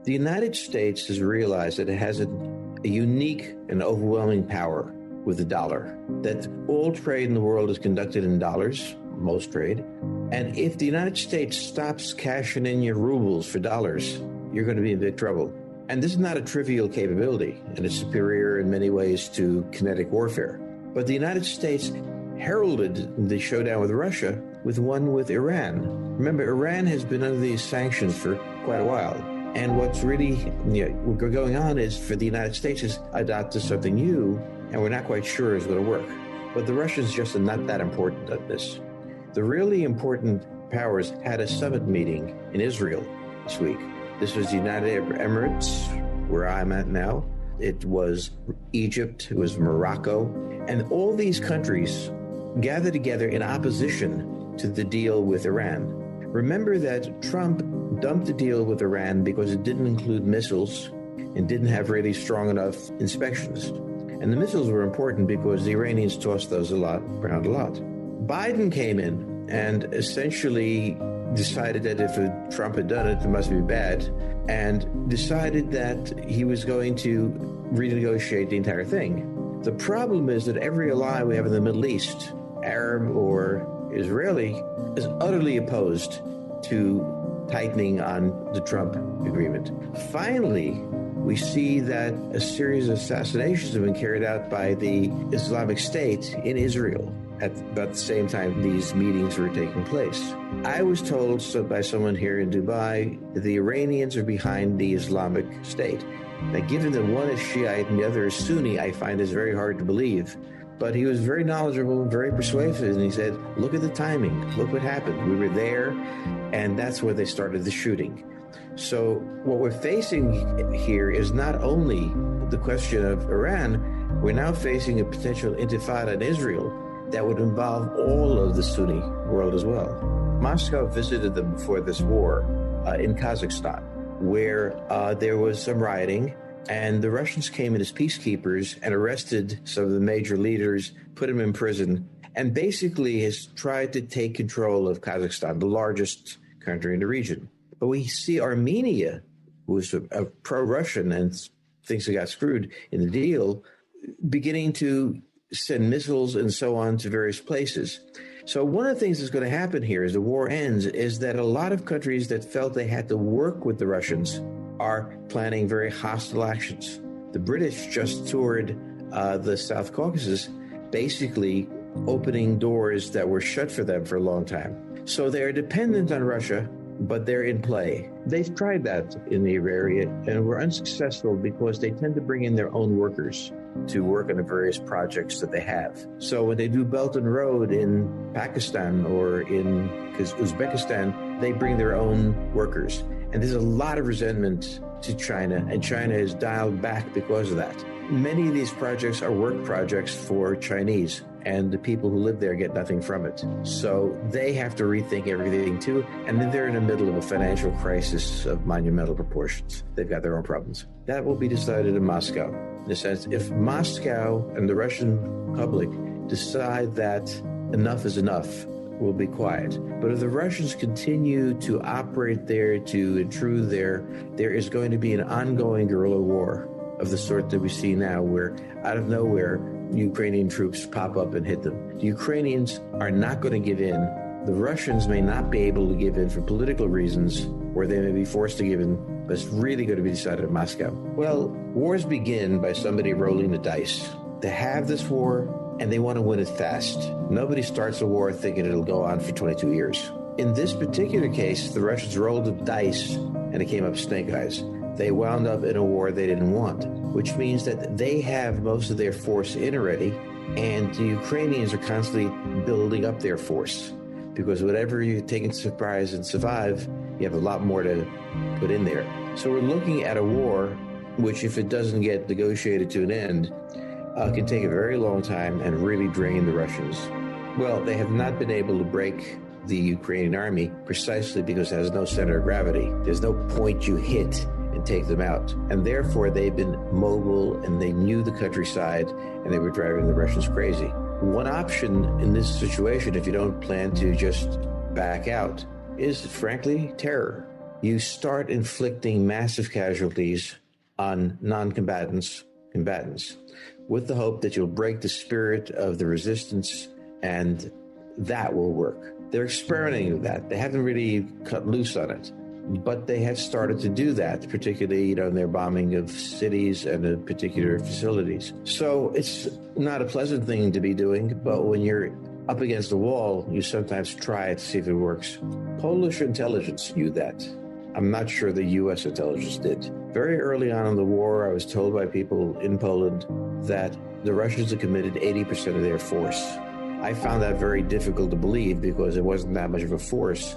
The United States has realized that it has a unique and overwhelming power with the dollar, that all trade in the world is conducted in dollars, most trade. And if the United States stops cashing in your rubles for dollars, you're going to be in big trouble. And this is not a trivial capability, and it's superior in many ways to kinetic warfare. But the United States heralded the showdown with Russia with one with Iran. Remember, Iran has been under these sanctions for quite a while. And what's really going on is for the United States is adopted something new, and we're not quite sure is going to work. But the Russians just are not that important at this. The really important powers had a summit meeting in Israel this week. This was the United Arab Emirates, where I'm at now. It was Egypt, it was Morocco, and all these countries gathered together in opposition to the deal with Iran. Remember that Trump dumped the deal with Iran because it didn't include missiles and didn't have really strong enough inspections. And the missiles were important because the Iranians tossed those around a lot. Biden came in and essentially decided that if Trump had done it, it must be bad, and decided that he was going to renegotiate the entire thing. The problem is that every ally we have in the Middle East, Arab or Israeli, is utterly opposed to tightening on the Trump agreement. Finally, we see that a series of assassinations have been carried out by the Islamic State in Israel at about the same time these meetings were taking place. I was told by someone here in Dubai that the Iranians are behind the Islamic State. Now, given that one is Shiite and the other is Sunni, I find this very hard to believe. But he was very knowledgeable and very persuasive, and he said, look at the timing, look what happened. We were there, and that's where they started the shooting. So what we're facing here is not only the question of Iran, we're now facing a potential intifada in Israel that would involve all of the Sunni world as well. Moscow visited them before this war in Kazakhstan, where there was some rioting, and the Russians came in as peacekeepers and arrested some of the major leaders, put them in prison, and basically has tried to take control of Kazakhstan, the largest country in the region. But we see Armenia, who was a pro-Russian and thinks they got screwed in the deal, beginning to send missiles and so on to various places. So one of the things that's going to happen here as the war ends is that a lot of countries that felt they had to work with the Russians are planning very hostile actions. The British just toured the South Caucasus, basically opening doors that were shut for them for a long time. So they're dependent on Russia, but they're in play. They've tried that in the area and were unsuccessful because they tend to bring in their own workers to work on the various projects that they have. So when they do Belt and Road in Pakistan or in Uzbekistan, they bring their own workers. And there's a lot of resentment to China, and China is dialed back because of that. Many of these projects are work projects for Chinese, and the people who live there get nothing from it. So they have to rethink everything too, and then they're in the middle of a financial crisis of monumental proportions. They've got their own problems. That will be decided in Moscow. In a sense, if Moscow and the Russian public decide that enough is enough, we'll be quiet. But if the Russians continue to operate there, to intrude there is going to be an ongoing guerrilla war of the sort that we see now, where out of nowhere, Ukrainian troops pop up and hit them. The Ukrainians are not going to give in. The Russians may not be able to give in for political reasons, or they may be forced to give in, but it's really going to be decided in Moscow. Well, wars begin by somebody rolling the dice. They have this war, and they want to win it fast. Nobody starts a war thinking it'll go on for 22 years. In this particular case, the Russians rolled the dice, and it came up snake eyes. They wound up in a war they didn't want, which means that they have most of their force in already, and the Ukrainians are constantly building up their force, because whatever you take in surprise and survive, you have a lot more to put in there. So we're looking at a war which, if it doesn't get negotiated to an end, can take a very long time and really drain the Russians. Well, they have not been able to break the Ukrainian army precisely because it has no center of gravity. There's no point you hit and take them out. And therefore, they've been mobile, and they knew the countryside, and they were driving the Russians crazy. One option in this situation, if you don't plan to just back out, is frankly terror. you start inflicting massive casualties on combatants, with the hope that you'll break the spirit of the resistance, and that will work. They're experimenting with that. They haven't really cut loose on it, but they have started to do that, particularly, in their bombing of cities and in particular facilities. So it's not a pleasant thing to be doing, but when you're up against the wall, you sometimes try it to see if it works. Polish intelligence knew that. I'm not sure the U.S. intelligence did. Very early on in the war, I was told by people in Poland that the Russians had committed 80% of their force. I found that very difficult to believe because it wasn't that much of a force.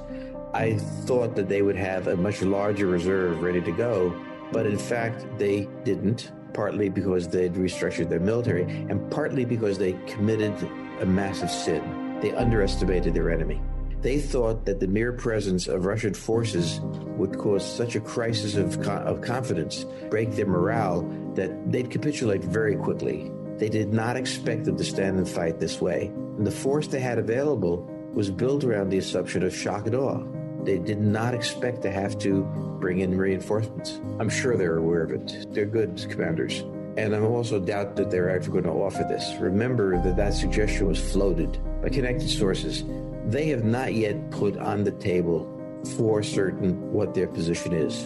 I thought that they would have a much larger reserve ready to go, but in fact, they didn't, partly because they'd restructured their military, and partly because they committed a massive sin. They underestimated their enemy. They thought that the mere presence of Russian forces would cause such a crisis of confidence, break their morale, that they'd capitulate very quickly. They did not expect them to stand and fight this way. And the force they had available was built around the assumption of shock and awe. They did not expect to have to bring in reinforcements. I'm sure they're aware of it. They're good commanders. And I also doubt that they're actually going to offer this. Remember that suggestion was floated by connected sources. They have not yet put on the table for certain what their position is.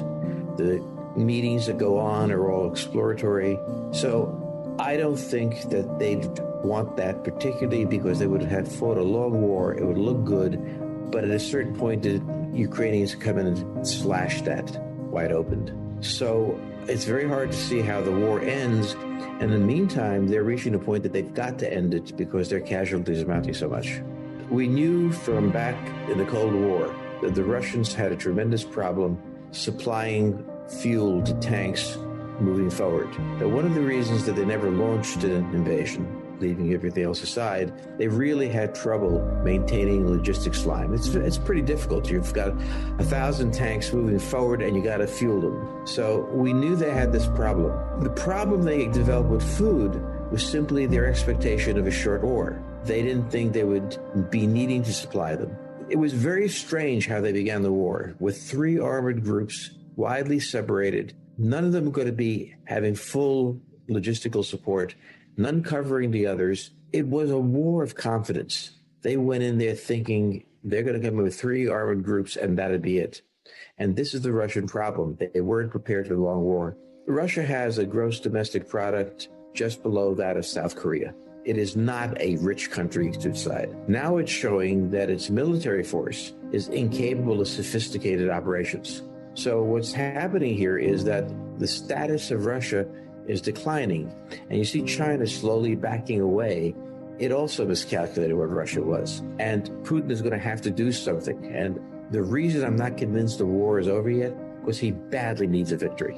The meetings that go on are all exploratory. So I don't think that they'd want that, particularly because they would have fought a long war. It would look good. But at a certain point, the Ukrainians come in and slash that wide open. So it's very hard to see how the war ends. And in the meantime, they're reaching a point that they've got to end it because their casualties are mounting so much. We knew from back in the Cold War that the Russians had a tremendous problem supplying fuel to tanks moving forward. Now, one of the reasons that they never launched an invasion, leaving everything else aside, they really had trouble maintaining logistics line. It's pretty difficult. You've got 1,000 tanks moving forward and you got to fuel them. So we knew they had this problem. The problem they developed with food was simply their expectation of a short war. They didn't think they would be needing to supply them. It was very strange how they began the war, with 3 armored groups widely separated, none of them going to be having full logistical support, none covering the others. It was a war of confidence. They went in there thinking they're going to come with 3 armored groups and that'd be it. And this is the Russian problem. They weren't prepared for the long war. Russia has a gross domestic product just below that of South Korea. It is not a rich country to decide. Now it's showing that its military force is incapable of sophisticated operations. So what's happening here is that the status of Russia is declining. And you see China slowly backing away. It also miscalculated what Russia was. And Putin is going to have to do something. And the reason I'm not convinced the war is over yet was he badly needs a victory.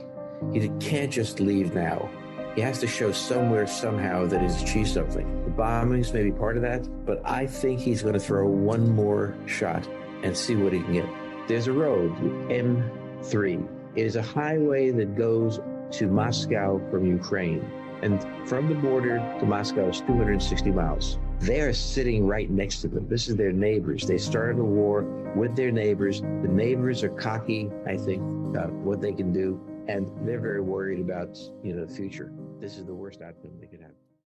He can't just leave now. He has to show somewhere, somehow, that he's achieved something. The bombings may be part of that, but I think he's going to throw one more shot and see what he can get. There's a road, M3. It is a highway that goes to Moscow from Ukraine. And from the border to Moscow is 260 miles. They are sitting right next to them. This is their neighbors. They started a war with their neighbors. The neighbors are cocky, I think, about what they can do. And they're very worried about, the future. This is the worst outcome they could have.